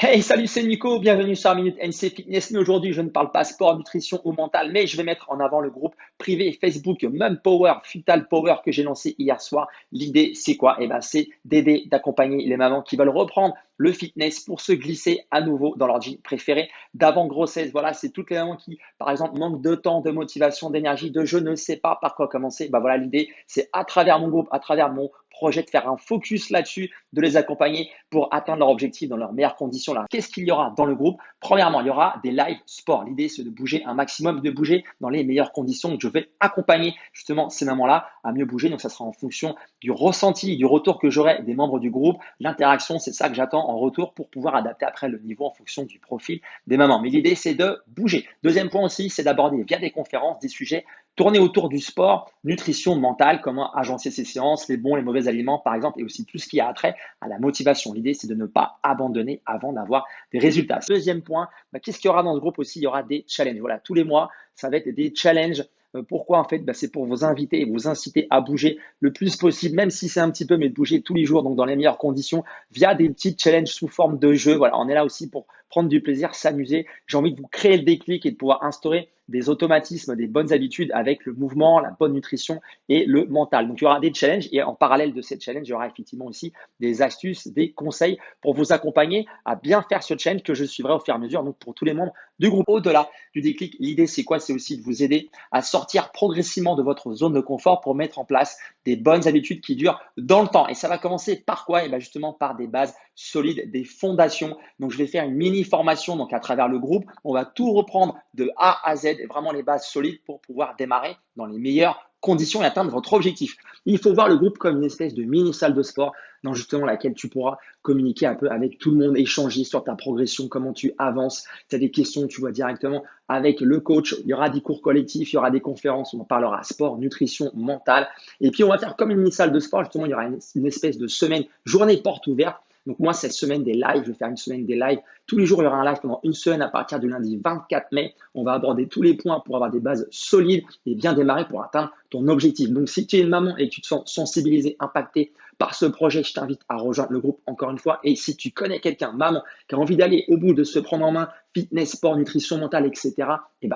Hey, salut, c'est Nico, bienvenue sur Minute NC Fitness. Mais aujourd'hui, je ne parle pas sport, nutrition ou mental, mais je vais mettre en avant le groupe privé Facebook Mum Power, Futal Power que j'ai lancé hier soir. L'idée, c'est quoi? C'est d'aider, d'accompagner les mamans qui veulent reprendre le fitness pour se glisser à nouveau dans leur jean préféré d'avant grossesse. Voilà, c'est toutes les mamans qui, par exemple, manquent de temps, de motivation, d'énergie, de je ne sais pas par quoi commencer. Voilà, l'idée, c'est à travers mon groupe, à travers mon projet de faire un focus là-dessus, de les accompagner pour atteindre leur objectif dans leurs meilleures conditions. Là, qu'est-ce qu'il y aura dans le groupe? Premièrement, il y aura des live sport. L'idée, c'est de bouger un maximum, de bouger dans les meilleures conditions. Donc, je vais accompagner justement ces mamans-là à mieux bouger. Donc, ça sera en fonction du ressenti, du retour que j'aurai des membres du groupe. L'interaction, c'est ça que j'attends en retour pour pouvoir adapter après le niveau en fonction du profil des mamans. Mais l'idée, c'est de bouger. Deuxième point aussi, c'est d'aborder via des conférences des sujets tournés autour du sport, nutrition mentale, comment agencer ses séances, les bons, les mauvais aliments, par exemple, et aussi tout ce qui a attrait à la motivation. L'idée, c'est de ne pas abandonner avant d'avoir des résultats. Deuxième point, qu'est-ce qu'il y aura dans ce groupe aussi? Il y aura des challenges. Voilà, tous les mois, ça va être des challenges. Pourquoi en fait? C'est pour vous inviter et vous inciter à bouger le plus possible, même si c'est un petit peu, mais de bouger tous les jours, donc dans les meilleures conditions, via des petits challenges sous forme de jeu. Voilà, on est là aussi pour prendre du plaisir, s'amuser. J'ai envie de vous créer le déclic et de pouvoir instaurer des automatismes, des bonnes habitudes avec le mouvement, la bonne nutrition et le mental. Donc, il y aura des challenges et en parallèle de ces challenges, il y aura effectivement aussi des astuces, des conseils pour vous accompagner à bien faire ce challenge que je suivrai au fur et à mesure. Donc, pour tous les membres du groupe, au-delà du déclic, l'idée, c'est quoi? C'est aussi de vous aider à sortir progressivement de votre zone de confort pour mettre en place des bonnes habitudes qui durent dans le temps. Et ça va commencer par quoi? Justement, par des bases solides, des fondations. Donc, je vais faire une mini formation donc à travers le groupe. On va tout reprendre de A à Z et vraiment les bases solides pour pouvoir démarrer dans les meilleures conditions et atteindre votre objectif. Il faut voir le groupe comme une espèce de mini salle de sport dans justement laquelle tu pourras communiquer un peu avec tout le monde, échanger sur ta progression, comment tu avances. Tu as des questions, tu vois directement avec le coach. Il y aura des cours collectifs, il y aura des conférences, on parlera sport, nutrition, mental. Et puis on va faire comme une mini salle de sport, justement, il y aura une espèce de semaine, journée porte ouverte. Donc moi, cette semaine des lives, je vais faire une semaine des lives. Tous les jours, il y aura un live pendant une semaine à partir du lundi 24 mai. On va aborder tous les points pour avoir des bases solides et bien démarrer pour atteindre ton objectif. Donc si tu es une maman et que tu te sens sensibilisé, impacté par ce projet, je t'invite à rejoindre le groupe encore une fois. Et si tu connais quelqu'un, maman, qui a envie d'aller au bout de se prendre en main, fitness, sport, nutrition mentale, etc.,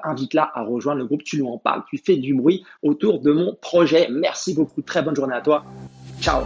invite-la à rejoindre le groupe. Tu lui en parles, tu fais du bruit autour de mon projet. Merci beaucoup. Très bonne journée à toi. Ciao.